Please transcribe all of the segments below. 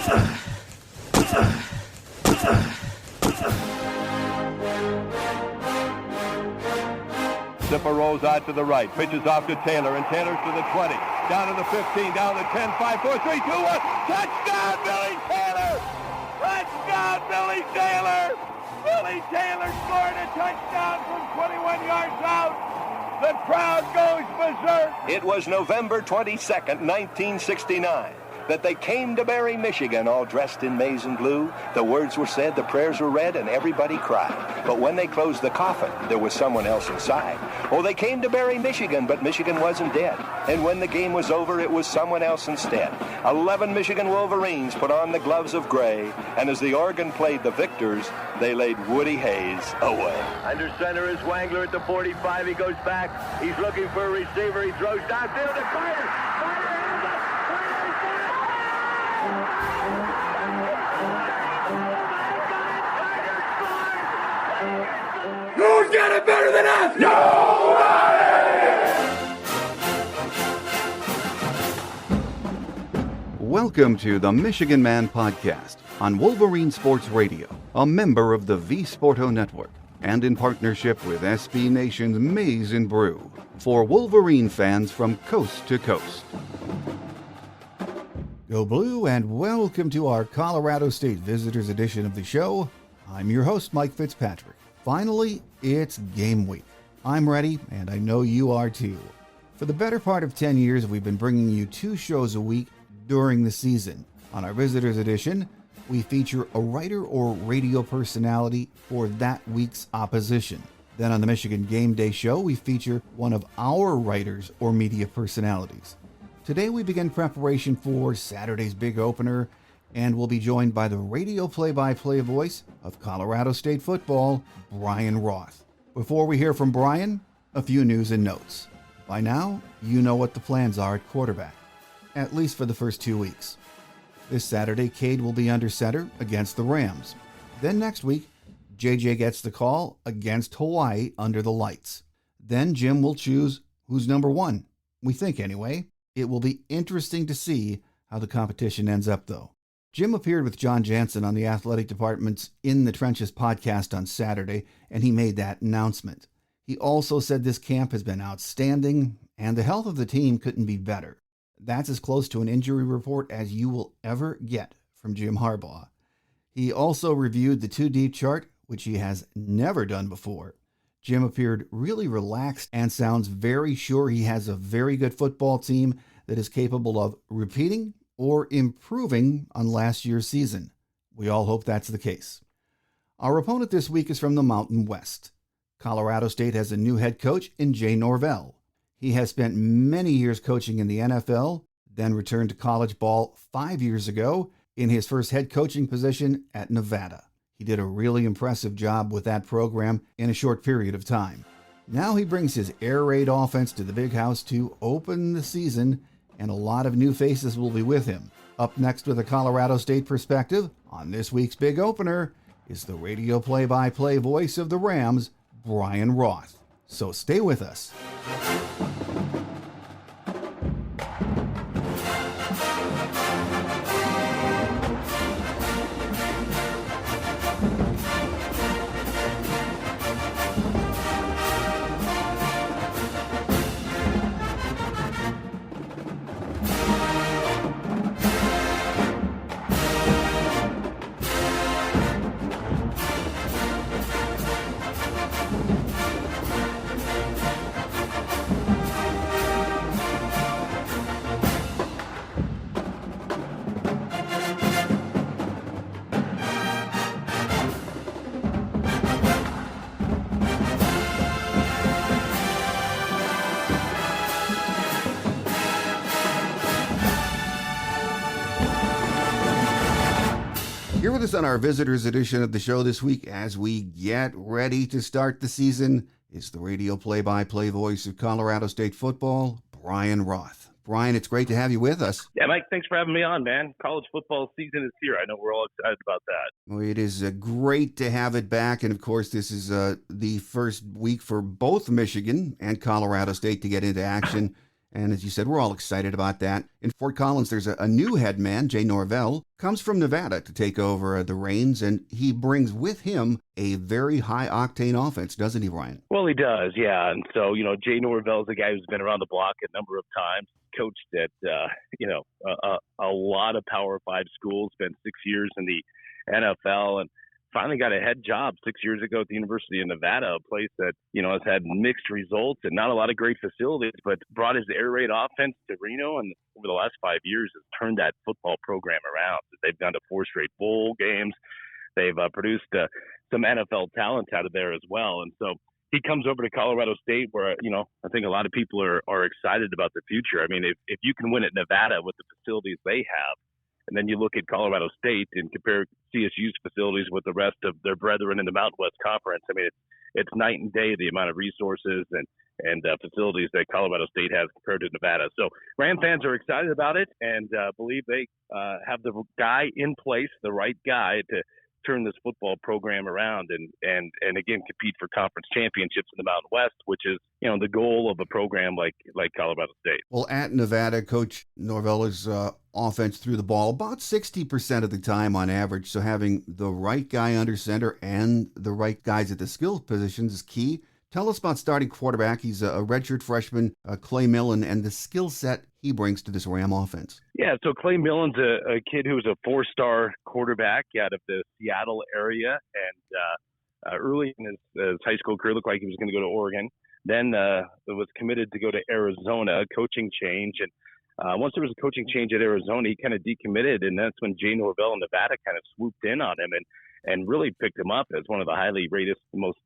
Zipper rolls out to the right, pitches off to Taylor, and Taylor's to the 20, down to the 15, down to the 10, 5, 4, 3, 2, 1. Touchdown, Billy Taylor! Touchdown, Billy Taylor! Billy Taylor scored a touchdown from 21 yards out. The crowd goes berserk. It was November 22nd, 1969. That they came to Barry, Michigan, all dressed in maize and blue. The words were said, the prayers were read, and everybody cried. But when they closed the coffin, there was someone else inside. Oh, they came to Barry, Michigan, but Michigan wasn't dead. And when the game was over, it was someone else instead. 11 Michigan Wolverines put on the gloves of gray, and as the organ played the victors, they laid Woody Hayes away. Under center is Wangler at the 45. He goes back. He's looking for a receiver. He throws downfield to Carter. Who's got it better than us? Nobody! Welcome to the Michigan Man Podcast on Wolverine Sports Radio, a member of the V Sporto Network, and in partnership with SB Nation's Maize and Brew, for Wolverine fans from coast to coast. Go Blue, and welcome to our Colorado State Visitors edition of the show. I'm your host, Mike Fitzpatrick. Finally, it's game week. I'm ready, and I know you are too. For the better part of 10 years, we've been bringing you 2 shows a week during the season. On our Visitors edition, we feature a writer or radio personality for that week's opposition. Then on the Michigan Game Day show, we feature one of our writers or media personalities. Today we begin preparation for Saturday's big opener, and we'll be joined by the radio play-by-play voice of Colorado State football, Brian Roth. Before we hear from Brian, a few news and notes. By now, you know what the plans are at quarterback, at least for the first 2 weeks. This Saturday, Cade will be under center against the Rams. Then next week, JJ gets the call against Hawaii under the lights. Then Jim will choose who's number 1. We think anyway. It will be interesting to see how the competition ends up, though. Jim appeared with John Jansen on the Athletic Department's In the Trenches podcast on Saturday, and he made that announcement. He also said this camp has been outstanding, and the health of the team couldn't be better. That's as close to an injury report as you will ever get from Jim Harbaugh. He also reviewed the 2-deep chart, which he has never done before. Jim appeared really relaxed and sounds very sure he has a very good football team that is capable of repeating or improving on last year's season. We all hope that's the case. Our opponent this week is from the Mountain West. Colorado State has a new head coach in Jay Norvell. He has spent many years coaching in the NFL, then returned to college ball 5 years ago in his first head coaching position at Nevada. He did a really impressive job with that program in a short period of time. Now he brings his air raid offense to the Big House to open the season, and a lot of new faces will be with him. Up next with a Colorado State perspective on this week's big opener is the radio play-by-play voice of the Rams, Brian Roth. So stay with us. Here with us on our Visitors edition of the show this week as we get ready to start the season is the radio play-by-play voice of Colorado State football, Brian Roth. Brian, it's great to have you with us. Yeah, Mike, thanks for having me on, man. College football season is here. I know we're all excited about that. Well, it is great to have it back. And, of course, this is the first week for both Michigan and Colorado State to get into action And as you said, we're all excited about that. In Fort Collins, there's a new head man, Jay Norvell, comes from Nevada to take over the reins, and he brings with him a very high-octane offense, doesn't he, Brian? Well, he does, yeah. And so, Jay Norvell's a guy who's been around the block a number of times, coached at, a lot of Power 5 schools, spent 6 years in the NFL, and finally got a head job 6 years ago at the University of Nevada, a place that, has had mixed results and not a lot of great facilities, but brought his air raid offense to Reno, and over the last 5 years has turned that football program around. They've gone to 4 straight bowl games. They've produced some NFL talent out of there as well. And so he comes over to Colorado State where, I think a lot of people are excited about the future. I mean, if you can win at Nevada with the facilities they have, and then you look at Colorado State and compare CSU's facilities with the rest of their brethren in the Mountain West Conference, I mean, it's night and day the amount of resources and facilities that Colorado State has compared to Nevada. So Ram fans are excited about it and believe they have the guy in place, the right guy to turn this football program around and again compete for conference championships in the Mountain West, which is the goal of a program like Colorado State. Well, at Nevada, Coach Norvella's offense threw the ball about 60% of the time on average. So having the right guy under center and the right guys at the skill positions is key. Tell us about starting quarterback. He's a redshirt freshman, Clay Millen, and the skill set he brings to this Ram offense. Yeah, so Clay Millen's a kid who's a 4-star quarterback out of the Seattle area, and early in his high school career looked like he was going to go to Oregon. Then was committed to go to Arizona, coaching change, and once there was a coaching change at Arizona, he kind of decommitted, and that's when Jay Norvell in Nevada kind of swooped in on him and really picked him up as one of the most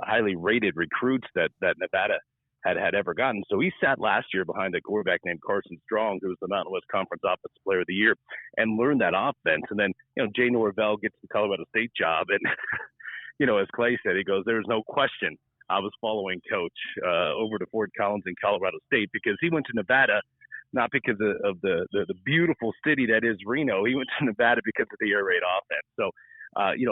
highly rated recruits that Nevada had ever gotten. So he sat last year behind a quarterback named Carson Strong, who was the Mountain West Conference Offensive Player of the Year, and learned that offense. And then, Jay Norvell gets the Colorado State job. And, as Clay said, he goes, there's no question I was following Coach over to Fort Collins in Colorado State because he went to Nevada, not because of the beautiful city that is Reno. He went to Nevada because of the air raid offense. So,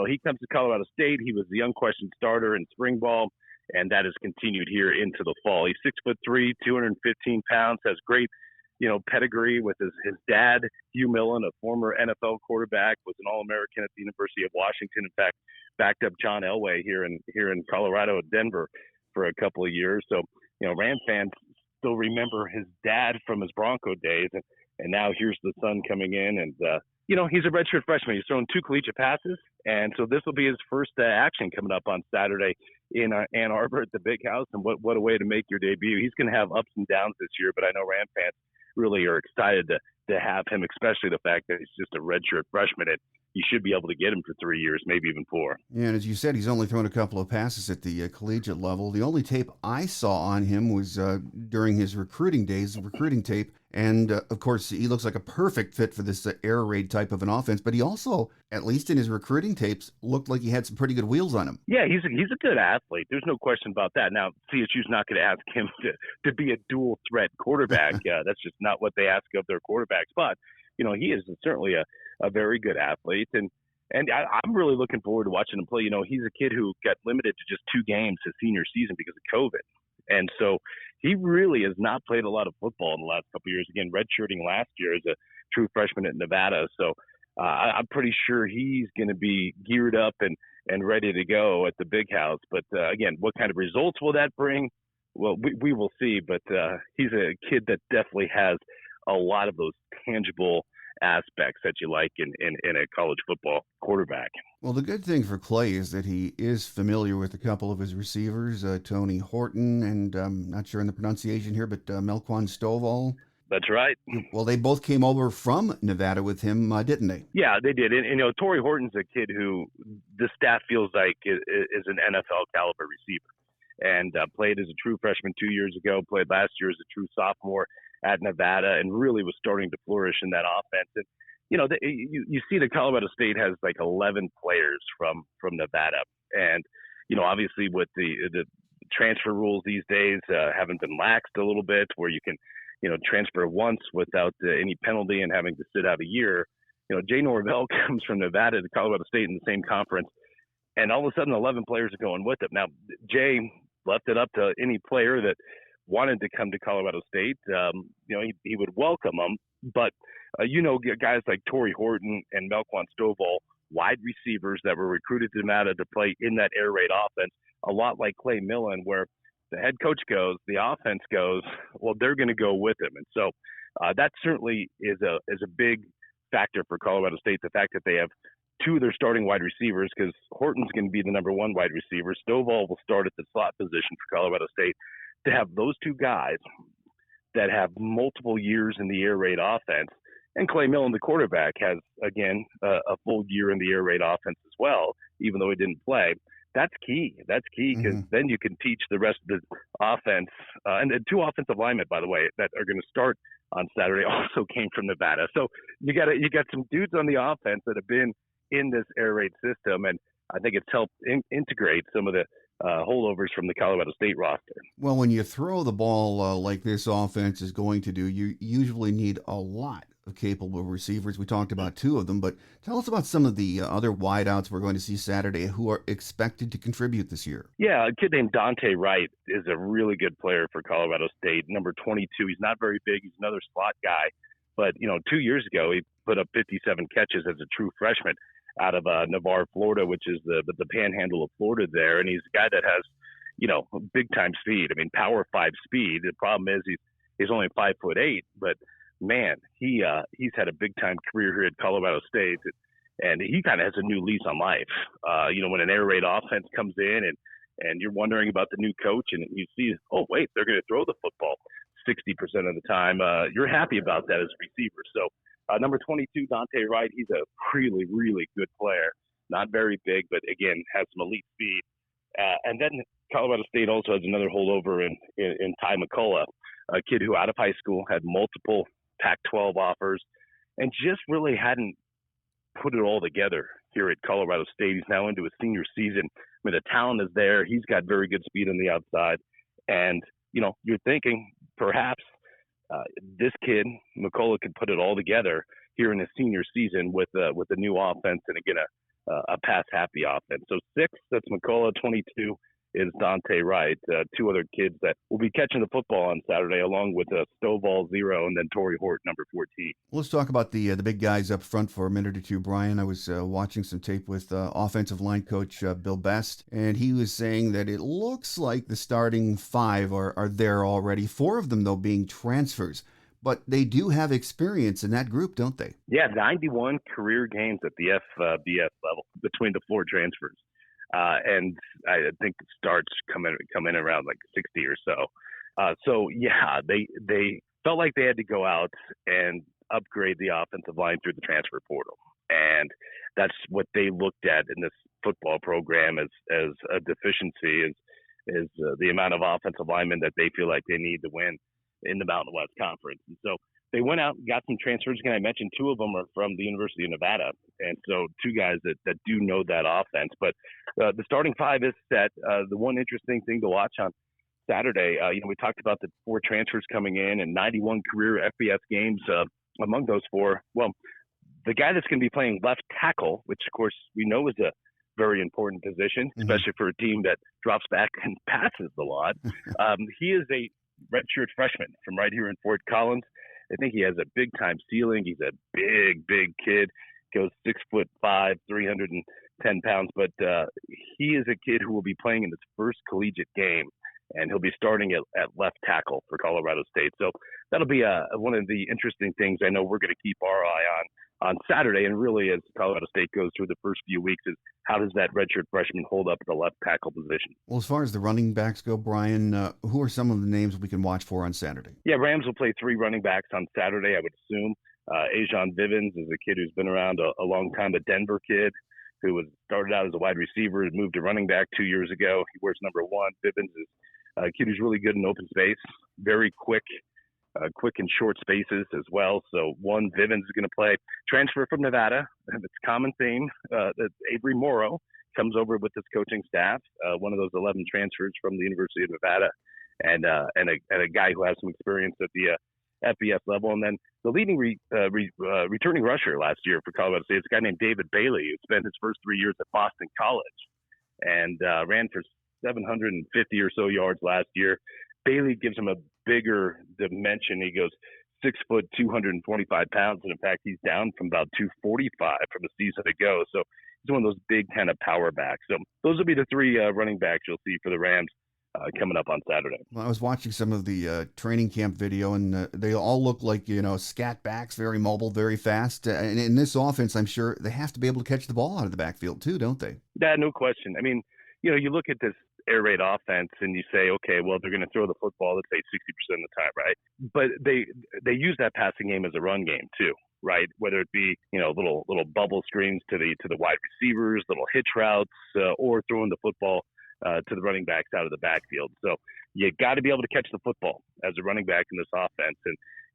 he comes to Colorado State. He was the unquestioned starter in spring ball, and that has continued here into the fall. He's 6'3", 215 pounds, has great, pedigree with his dad, Hugh Millen, a former NFL quarterback, was an All-American at the University of Washington. In fact, backed up John Elway here in Colorado at Denver for a couple of years. So, Ram fans still remember his dad from his Bronco days, and now here's the son coming in, and he's a redshirt freshman. He's thrown 2 collegiate passes, and so this will be his first action coming up on Saturday in Ann Arbor at the Big House. And what a way to make your debut. He's going to have ups and downs this year, but I know Ram fans really are excited to have him, especially the fact that he's just a redshirt freshman. And you should be able to get him for 3 years, maybe even 4. Yeah, and as you said, he's only thrown a couple of passes at the collegiate level. The only tape I saw on him was during his recruiting days, recruiting tape. And, of course, he looks like a perfect fit for this air raid type of an offense. But he also, at least in his recruiting tapes, looked like he had some pretty good wheels on him. Yeah, he's a good athlete. There's no question about that. Now, CSU's not going to ask him to be a dual-threat quarterback. That's just not what they ask of their quarterbacks. But, he is certainly a very good athlete. And I'm really looking forward to watching him play. He's a kid who got limited to just 2 games his senior season because of COVID. And so he really has not played a lot of football in the last couple of years. Again, redshirting last year as a true freshman at Nevada. So I'm pretty sure he's going to be geared up and ready to go at the Big House. But again, what kind of results will that bring? Well, we will see. But he's a kid that definitely has a lot of those tangible aspects that you like in a college football quarterback. Well, the good thing for Clay is that he is familiar with a couple of his receivers, Tony Horton, and I'm not sure in the pronunciation here, but Melquan Stovall. That's right. Well, they both came over from Nevada with him, didn't they? Yeah, they did. And Torrey Horton's a kid who the staff feels like is an NFL caliber receiver, and played as a true freshman 2 years ago, played last year as a true sophomore at Nevada, and really was starting to flourish in that offense. And you see that Colorado State has like 11 players from Nevada, and obviously with the transfer rules these days haven't been laxed a little bit, where you can transfer once without any penalty and having to sit out a year. Jay Norvell comes from Nevada to Colorado State in the same conference, and all of a sudden 11 players are going with him. Now Jay left it up to any player that wanted to come to Colorado State, he would welcome them. But, guys like Torrey Horton and Melquan Stovall, wide receivers that were recruited to Nevada to play in that air raid offense, a lot like Clay Millen, where the head coach goes, the offense goes, well, they're going to go with him. And so that certainly is a big factor for Colorado State, the fact that they have two of their starting wide receivers, because Horton's going to be the number one wide receiver. Stovall will start at the slot position for Colorado State. To have those two guys that have multiple years in the air raid offense, and Clay Millen, the quarterback, has, again, a full year in the air raid offense as well, even though he didn't play. That's key. That's key, because then you can teach the rest of the offense. And the two offensive linemen, by the way, that are going to start on Saturday also came from Nevada. So you got some dudes on the offense that have been in this air raid system, and I think it's helped integrate some of the holdovers from the Colorado State roster. Well, when you throw the ball like this offense is going to do, you usually need a lot of capable receivers. We talked about two of them, but tell us about some of the other wideouts we're going to see Saturday who are expected to contribute this year. Yeah, a kid named Dante Wright is a really good player for Colorado State, number 22. He's not very big. He's another slot guy. But, 2 years ago, he put up 57 catches as a true freshman out of Navarre, Florida, which is the panhandle of Florida there. And he's a guy that has, big time speed. I mean, power 5 speed. The problem is he's only 5'8", but man, he's had a big time career here at Colorado State, and he kind of has a new lease on life. When an air raid offense comes in and you're wondering about the new coach, and you see, oh wait, they're going to throw the football 60% of the time. You're happy about that as a receiver. So number 22, Dante Wright, he's a really, really good player. Not very big, but again, has some elite speed. And then Colorado State also has another holdover in Ty McCullough, a kid who out of high school had multiple Pac-12 offers and just really hadn't put it all together here at Colorado State. He's now into his senior season. I mean, the talent is there. He's got very good speed on the outside. And, you're thinking perhaps this kid, McCullough, could put it all together here in his senior season with a new offense and, again, a pass-happy offense. So 6, that's McCullough. 22 is Dante Wright, two other kids that will be catching the football on Saturday, along with Stovall, 0, and then Torrey Hort, number 14. Let's talk about the big guys up front for a minute or two, Brian. I was watching some tape with offensive line coach Bill Best, and he was saying that it looks like the starting 5 are there already, 4 of them, though, being transfers. But they do have experience in that group, don't they? Yeah, 91 career games at the FBS level between the 4 transfers. And I think the starts come in around like 60 or so. So yeah, they felt like they had to go out and upgrade the offensive line through the transfer portal, and that's what they looked at in this football program as a deficiency is the amount of offensive linemen that they feel like they need to win in the Mountain West Conference. And so they went out and got some transfers. Again, I mentioned 2 of them are from the University of Nevada. And so 2 guys that do know that offense. But the starting 5 is set. The one interesting thing to watch on Saturday, we talked about the 4 transfers coming in and 91 career FBS games among those 4. Well, the guy that's going to be playing left tackle, which, of course, we know is a very important position, especially for a team that drops back and passes a lot. He is a redshirt freshman from right here in Fort Collins. I think he has a big time ceiling. He's a big kid, goes 6'5", 310 pounds, but he is a kid who will be playing in his first collegiate game, and he'll be starting at left tackle for Colorado State. So that'll be one of the interesting things I know we're going to keep our eye on Saturday, and really as Colorado State goes through the first few weeks, is how does that redshirt freshman hold up at the left tackle position? Well, as far as the running backs go, Brian, who are some of the names we can watch for on Saturday? Yeah, Rams will play 3 running backs on Saturday, I would assume. Ajon Vivens is a kid who's been around a long time, a Denver kid who started out as a wide receiver and moved to running back 2 years ago. He wears number 1. Vivens is a kid who's really good in open space, very quick in short spaces as well. So Vivens is going to play. Transfer from Nevada, and it's a common theme. Avery Morrow comes over with his coaching staff, one of those 11 transfers from the University of Nevada, and a guy who has some experience at the FBS level. And then the leading returning rusher last year for Colorado State is a guy named David Bailey, who spent his first 3 years at Boston College and ran for 750 or so yards last year. Bailey gives him a bigger dimension. He goes 6 foot, 245 pounds. And in fact, he's down from about 245 from a season ago. So he's one of those big kind of power backs. So those will be the three running backs you'll see for the Rams coming up on Saturday. Well, I was watching some of the training camp video, and they all look like, scat backs, very mobile, very fast. And in this offense, I'm sure they have to be able to catch the ball out of the backfield too, don't they? Yeah, no question. I mean, you look at this air raid offense and you say, okay, well, they're going to throw the football, let's say 60% of the time, right? But they use that passing game as a run game too, right? Whether it be, little bubble screens to the wide receivers, little hitch routes, or throwing the football to the running backs out of the backfield. So you got to be able to catch the football as a running back in this offense.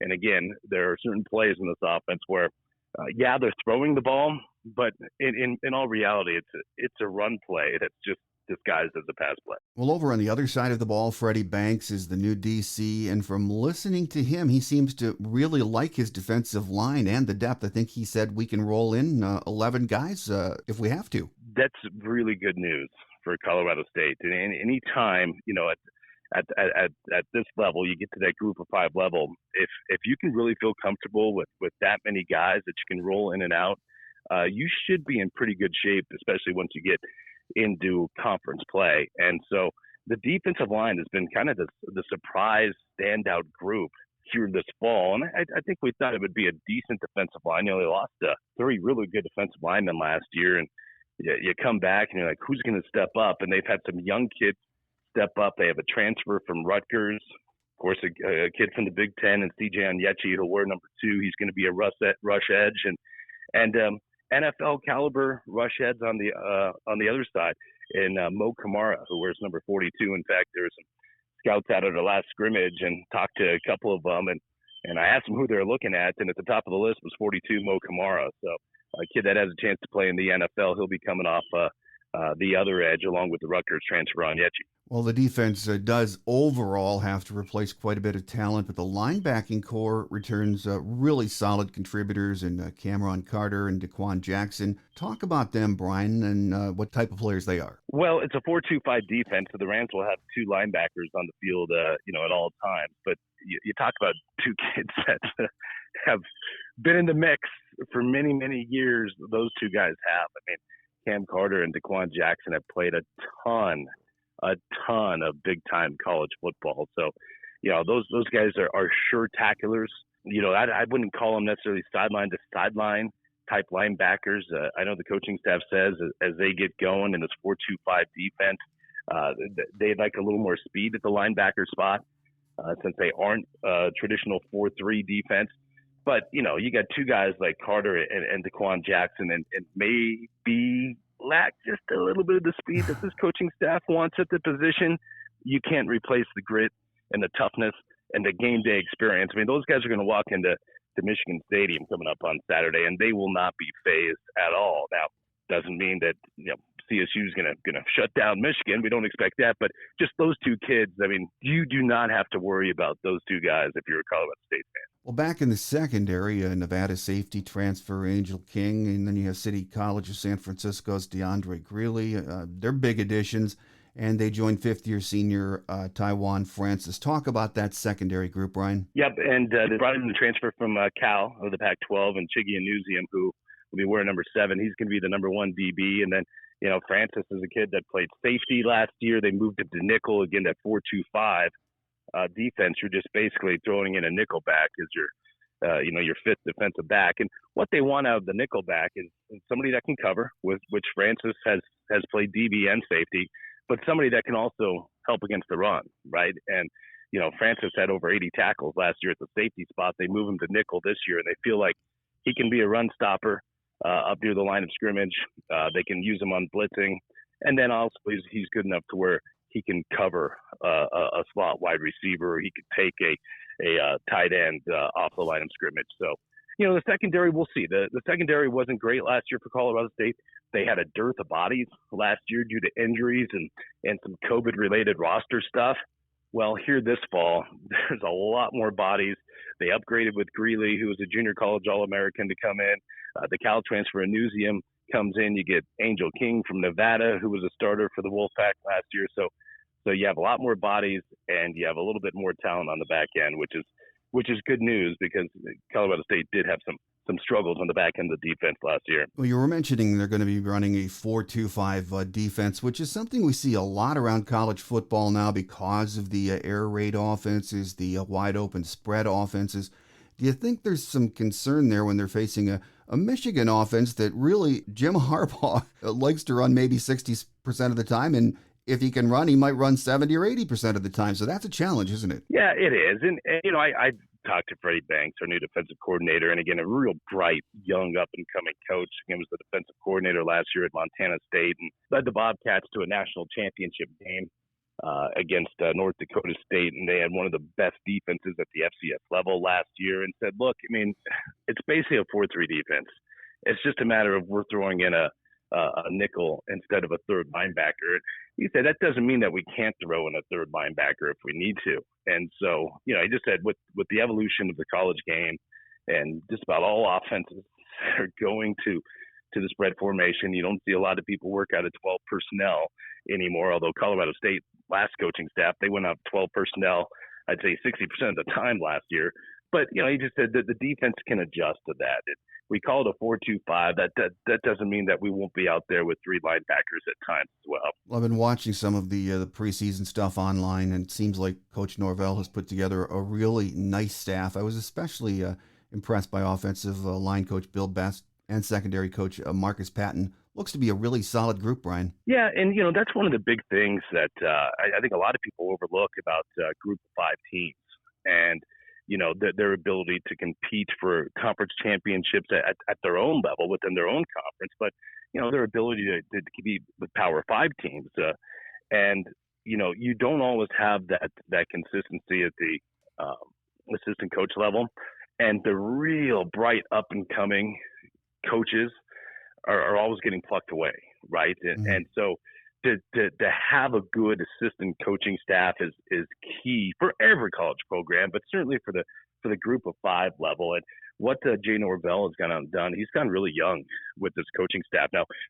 And again, there are certain plays in this offense where, they're throwing the ball, but in all reality, it's a run play that's just disguised as a pass play. Well, over on the other side of the ball, Freddie Banks is the new DC, and from listening to him, he seems to really like his defensive line and the depth. I think he said we can roll in 11 guys if we have to. That's really good news for Colorado State. And any time, at this level, you get to that group of five level, if you can really feel comfortable with that many guys that you can roll in and out, you should be in pretty good shape, especially once you get into conference play. And so the defensive line has been kind of the surprise standout group here this fall. And I think we thought it would be a decent defensive line. They lost 3 really good defensive linemen last year. And you come back and you're like, who's going to step up? And they've had some young kids step up. They have a transfer from Rutgers. Of course, a kid from the Big Ten, and C.J. Onyechi, who'll wear number 2. He's going to be a rush edge. And NFL caliber rush heads on the other side, and Mo Kamara, who wears number 42. In fact, there were some scouts out at the last scrimmage and talked to a couple of them, and I asked them who they're looking at, and at the top of the list was 42 Mo Kamara. So a kid that has a chance to play in the NFL, he'll be coming off the other edge along with the Rutgers transfer Onyechi. Well, the defense does overall have to replace quite a bit of talent, but the linebacking core returns really solid contributors in Cameron Carter and Daquan Jackson. Talk about them, Brian, and what type of players they are. Well, it's a 4-2-5 defense, so the Rams will have 2 linebackers on the field, at all times. But you talk about 2 kids that have been in the mix for many, many years. Those 2 guys have. I mean, Cam Carter and Daquan Jackson have played a ton of big time college football. So, those guys are sure tacklers. I wouldn't call them necessarily sideline to sideline type linebackers. I know the coaching staff says as they get going in this 4-2-5 defense, they'd like a little more speed at the linebacker spot since they aren't a traditional 4-3 defense. But, you got 2 guys like Carter and Daquan Jackson and maybe lack just a little bit of the speed that this coaching staff wants at the position. You can't replace the grit and the toughness and the game day experience. I mean, those guys are going to walk into Michigan Stadium coming up on Saturday, and they will not be phased at all. Now, doesn't mean that CSU is going to shut down Michigan. We don't expect that, but just those 2 kids. I mean, you do not have to worry about those 2 guys if you're a Colorado State fan. Well, back in the secondary, Nevada safety transfer Angel King, and then you have City College of San Francisco's DeAndre Greeley. They're big additions, and they joined 5th-year senior Taiwan Francis. Talk about that secondary group, Brian. Yep, and they brought in the transfer from Cal of the Pac-12, and Chigi Anusium, who will be wearing number 7. He's going to be the number 1 DB, and then Francis is a kid that played safety last year. They moved him to nickel again, that 4-2-5. Defense. You're just basically throwing in a nickel back as your 5th defensive back. And what they want out of the nickel back is somebody that can cover, which Francis has played DB and safety, but somebody that can also help against the run, right? And Francis had over 80 tackles last year at the safety spot. They move him to nickel this year, and they feel like he can be a run stopper up near the line of scrimmage. They can use him on blitzing, and then also he's good enough to where he can cover a slot wide receiver, or he could take a tight end off the line of scrimmage. So, the secondary, we'll see. The secondary wasn't great last year for Colorado State. They had a dearth of bodies last year due to injuries and some COVID-related roster stuff. Well, here this fall, there's a lot more bodies. They upgraded with Greeley, who was a junior college All-American, to come in. The Cal transfer Anusium comes in. You get Angel King from Nevada, who was a starter for the Wolfpack last year. So So you have a lot more bodies, and you have a little bit more talent on the back end, which is good news because Colorado State did have some struggles on the back end of the defense last year. Well, you were mentioning they're going to be running a 4-2-5 defense, which is something we see a lot around college football now because of the air raid offenses, the wide open spread offenses. Do you think there's some concern there when they're facing a Michigan offense that really Jim Harbaugh likes to run maybe 60% of the time, and if he can run, he might run 70 or 80% of the time. So that's a challenge, isn't it? Yeah, it is. And I talked to Freddie Banks, our new defensive coordinator, and again, a real bright, young, up-and-coming coach. He was the defensive coordinator last year at Montana State and led the Bobcats to a national championship game against North Dakota State, and they had one of the best defenses at the FCS level last year, and said, look, I mean, it's basically a 4-3 defense. It's just a matter of we're throwing in a nickel instead of a third linebacker. He said that doesn't mean that we can't throw in a third linebacker if we need to. And so, I just said with the evolution of the college game and just about all offenses are going to the spread formation, you don't see a lot of people work out of 12 personnel anymore, although Colorado State last coaching staff, they went out 12 personnel, I'd say 60% of the time last year. But, he just said that the defense can adjust to that. We call it a 4-2-5. That doesn't mean that we won't be out there with three linebackers at times as well. Well, I've been watching some of the preseason stuff online, and it seems like Coach Norvell has put together a really nice staff. I was especially impressed by offensive line coach Bill Best and secondary coach Marcus Patton. Looks to be a really solid group, Brian. Yeah, and that's one of the big things that I think a lot of people overlook about Group of 5 teams, and their ability to compete for conference championships at their own level within their own conference, but their ability to compete with Power 5 teams, and you don't always have that consistency at the assistant coach level, and the real bright up and coming coaches are always getting plucked away, right? And so to have a good assistant coaching staff is key for every college program, but certainly for the Group of 5 level. And what Jay Norvell has done, he's gone really young with this coaching staff.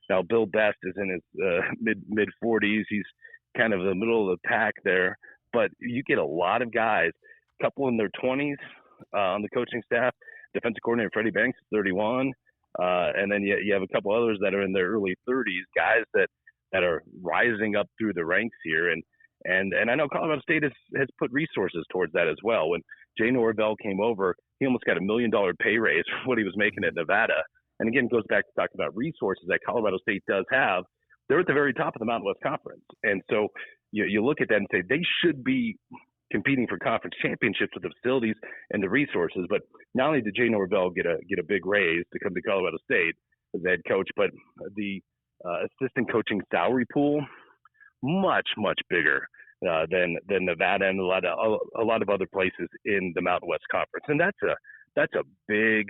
Now Bill Best is in his mid 40s. He's kind of the middle of the pack there, but you get a lot of guys, a couple in their 20s on the coaching staff. Defensive coordinator Freddie Banks is 31. And then you have a couple others that are in their early 30s, guys that are rising up through the ranks here. And I know Colorado State has put resources towards that as well. When Jay Norvell came over, he almost got $1 million pay raise for what he was making at Nevada. And again, it goes back to talking about resources that Colorado State does have. They're at the very top of the Mountain West Conference. And so you look at that and say they should be competing for conference championships with the facilities and the resources. But not only did Jay Norvell get a big raise to come to Colorado State as head coach, but the assistant coaching salary pool much bigger than Nevada and a lot of other places in the Mountain West Conference, and that's a big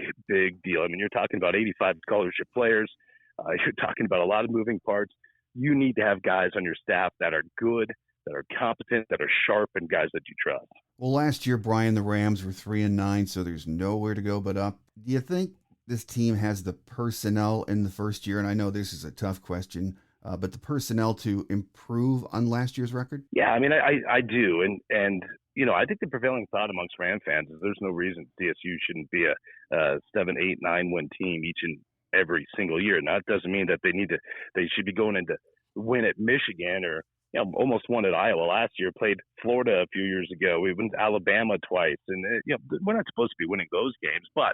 deal. I mean, you're talking about 85 scholarship players. You're talking about a lot of moving parts. You need to have guys on your staff that are good, that are competent, that are sharp, and guys that you trust. Well, last year, Brian, the Rams were 3-9, so there's nowhere to go but up. Do you think this team has the personnel in the first year? And I know this is a tough question, but the personnel to improve on last year's record? Yeah, I mean, I do. And I think the prevailing thought amongst Ram fans is there's no reason CSU shouldn't be a 7, 8, 9 win team each and every single year. Now, it doesn't mean that they should be going into win at Michigan or almost won at Iowa last year, played Florida a few years ago. We went to Alabama twice. And, we're not supposed to be winning those games. But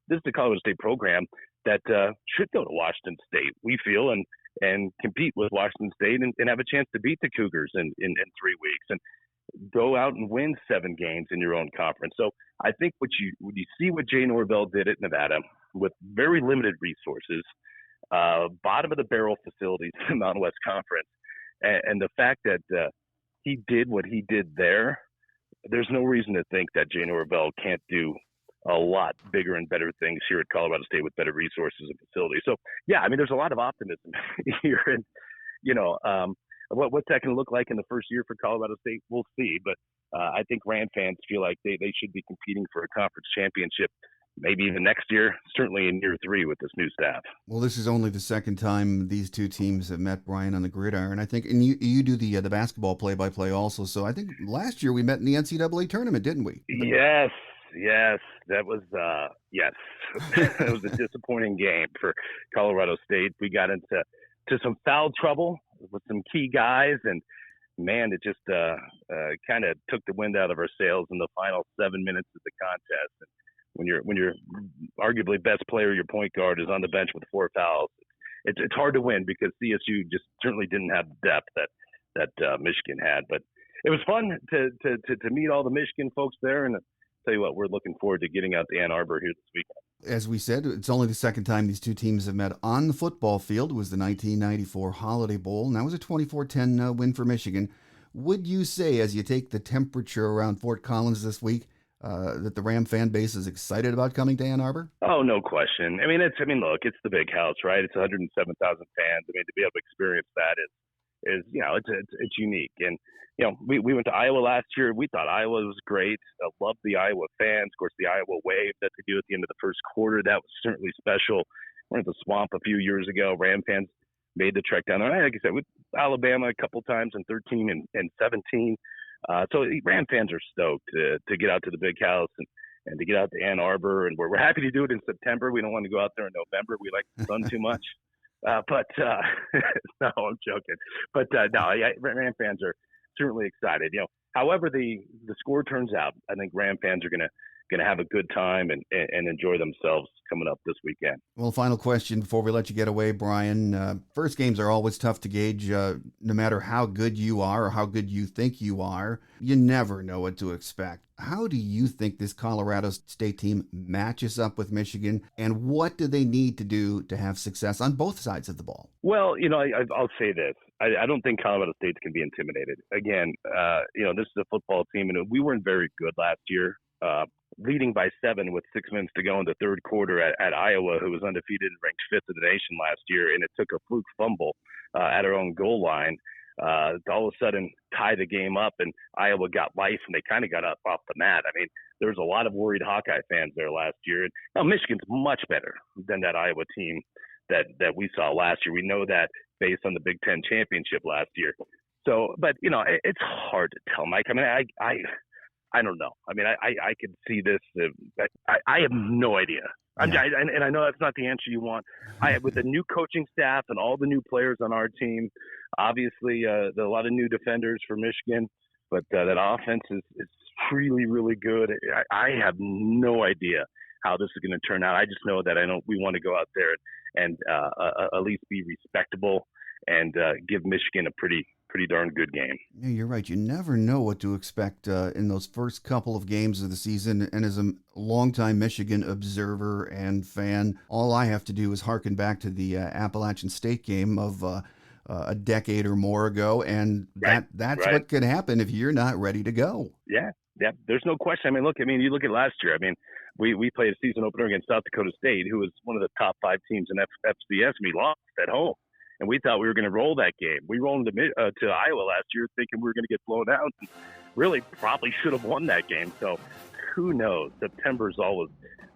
this is a Colorado State program that should go to Washington State, we feel, and compete with Washington State and have a chance to beat the Cougars in 3 weeks and go out and win 7 games in your own conference. So I think when you see what Jay Norvell did at Nevada with very limited resources, bottom of the barrel facilities in the Mountain West Conference, and the fact that he did what he did there, there's no reason to think that Jay Norvell can't do a lot bigger and better things here at Colorado State with better resources and facilities. So, yeah, I mean, there's a lot of optimism here. And, what's that going to look like in the first year for Colorado State? We'll see. But I think Ram fans feel like they should be competing for a conference championship maybe even next year, certainly in year 3 with this new staff. Well, this is only the second time these two teams have met, Brian, on the gridiron. I think, and you do the basketball play-by-play also. So I think last year we met in the NCAA tournament, didn't we? Yes, that was yes. It was a disappointing game for Colorado State. We got into some foul trouble with some key guys, and man, it just kind of took the wind out of our sails in the final 7 minutes of the contest. And when you're arguably best player, your point guard, is on the bench with 4 fouls, it's hard to win because CSU just certainly didn't have the depth that Michigan had. But it was fun to meet all the Michigan folks there, and tell you what, we're looking forward to getting out to Ann Arbor here this weekend. As we said, it's only the second time these two teams have met on the football field. It was the 1994 Holiday Bowl, and that was a 24-10 win for Michigan. Would you say, as you take the temperature around Fort Collins this week, that the Ram fan base is excited about coming to Ann Arbor? Oh, no question. Look, it's the big house, right? It's 107,000 fans. To be able to experience that is it's unique. And we went to Iowa last year. We thought Iowa was great. I loved the Iowa fans. Of course, the Iowa wave that they do at the end of the first quarter, that was certainly special. We went to the Swamp a few years ago. Ram fans made the trek down there. Like I said, with Alabama a couple times in 13 and 17. So Ram fans are stoked to get out to the big house and to get out to Ann Arbor. And we're happy to do it in September. We don't want to go out there in November. We like the sun too much. No, I'm joking. But Ram fans are certainly excited. However the score turns out, I think Ram fans are gonna have a good time and enjoy themselves coming up this weekend. Well, final question before we let you get away, Brian. First games are always tough to gauge. No matter how good you are or how good you think you are, you never know what to expect. How do you think this Colorado State team matches up with Michigan, and what do they need to do to have success on both sides of the ball? Well, I'll say this. I don't think Colorado State can be intimidated. Again, this is a football team, and we weren't very good last year. Leading by 7 with 6 minutes to go in the third quarter at Iowa, who was undefeated and ranked 5th in the nation last year, and it took a fluke fumble at our own goal line to all of a sudden tie the game up, and Iowa got life, and they kind of got up off the mat. There was a lot of worried Hawkeye fans there last year. And now Michigan's much better than that Iowa team that we saw last year. We know that based on the Big Ten championship last year. So, but it's hard to tell, Mike. I don't know. I could see this. I have no idea. Yeah. And I know that's not the answer you want. With the new coaching staff and all the new players on our team, obviously there are a lot of new defenders for Michigan, but that offense is really, really good. I have no idea how this is going to turn out. I just know that we want to go out there and at least be respectable and give Michigan a pretty darn good game. Yeah, you're right. You never know what to expect in those first couple of games of the season. And as a longtime Michigan observer and fan, all I have to do is hearken back to the Appalachian State game of a decade or more ago, and that's what could happen if you're not ready to go. Yeah. There's no question. You look at last year. We played a season opener against South Dakota State, who was one of the top 5 teams in FCS, and we lost at home. And we thought we were going to roll that game. We rolled to Iowa last year thinking we were going to get blown out. And really probably should have won that game. So who knows? September's always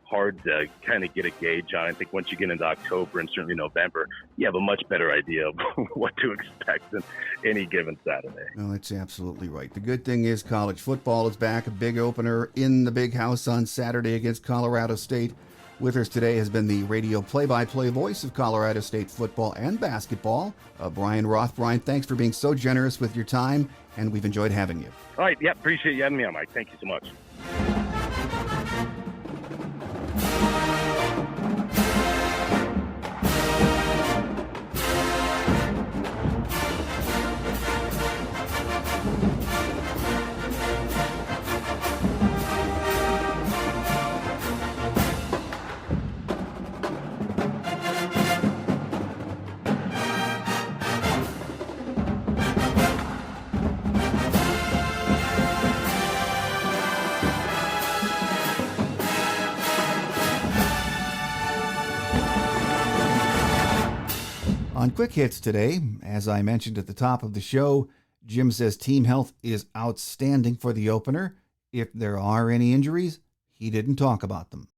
hard to kind of get a gauge on. I think once you get into October and certainly November, you have a much better idea of what to expect than any given Saturday. No, that's absolutely right. The good thing is college football is back. A big opener in the big house on Saturday against Colorado State. With us today has been the radio play-by-play voice of Colorado State football and basketball, Brian Roth. Brian, thanks for being so generous with your time, and we've enjoyed having you. All right. Yeah, appreciate you having me on, Mike. Thank you so much. On Quick Hits today, as I mentioned at the top of the show, Jim says team health is outstanding for the opener. If there are any injuries, he didn't talk about them.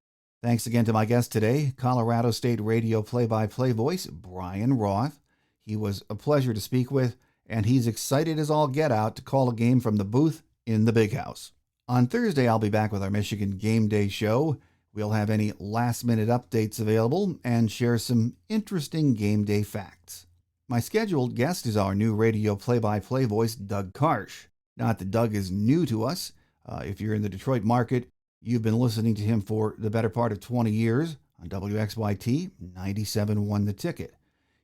Thanks again to my guest today, Colorado State radio play-by-play voice, Brian Roth. He was a pleasure to speak with, and he's excited as all get out to call a game from the booth in the Big House. On Thursday, I'll be back with our Michigan Game Day show. We'll have any last-minute updates available and share some interesting game day facts. My scheduled guest is our new radio play-by-play voice, Doug Karsh. Not that Doug is new to us. If you're in the Detroit market, you've been listening to him for the better part of 20 years on WXYT 97.1 The Ticket.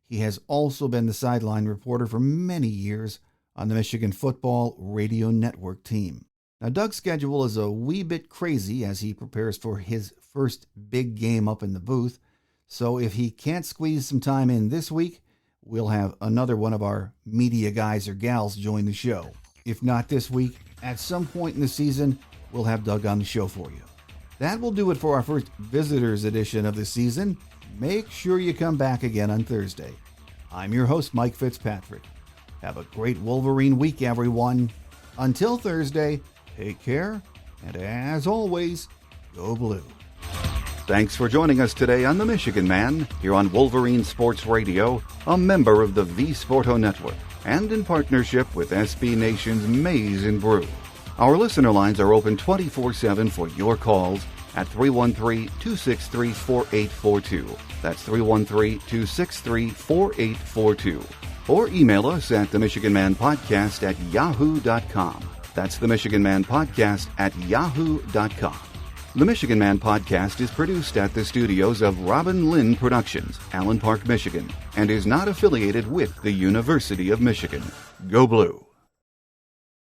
He has also been the sideline reporter for many years on the Michigan Football Radio Network team. Now, Doug's schedule is a wee bit crazy as he prepares for his first big game up in the booth, so if he can't squeeze some time in this week, we'll have another one of our media guys or gals join the show. If not this week, at some point in the season, we'll have Doug on the show for you. That will do it for our first visitors edition of the season. Make sure you come back again on Thursday. I'm your host, Mike Fitzpatrick. Have a great Wolverine week, everyone. Until Thursday, take care, and as always, go blue. Thanks for joining us today on The Michigan Man, here on Wolverine Sports Radio, a member of the V-Sporto Network, and in partnership with SB Nation's Maize and Brew. Our listener lines are open 24/7 for your calls at 313-263-4842. That's 313-263-4842. Or email us at themichiganmanpodcast@yahoo.com. That's themichiganmanpodcast@yahoo.com. The Michigan Man Podcast is produced at the studios of Robin Lynn Productions, Allen Park, Michigan, and is not affiliated with the University of Michigan. Go Blue!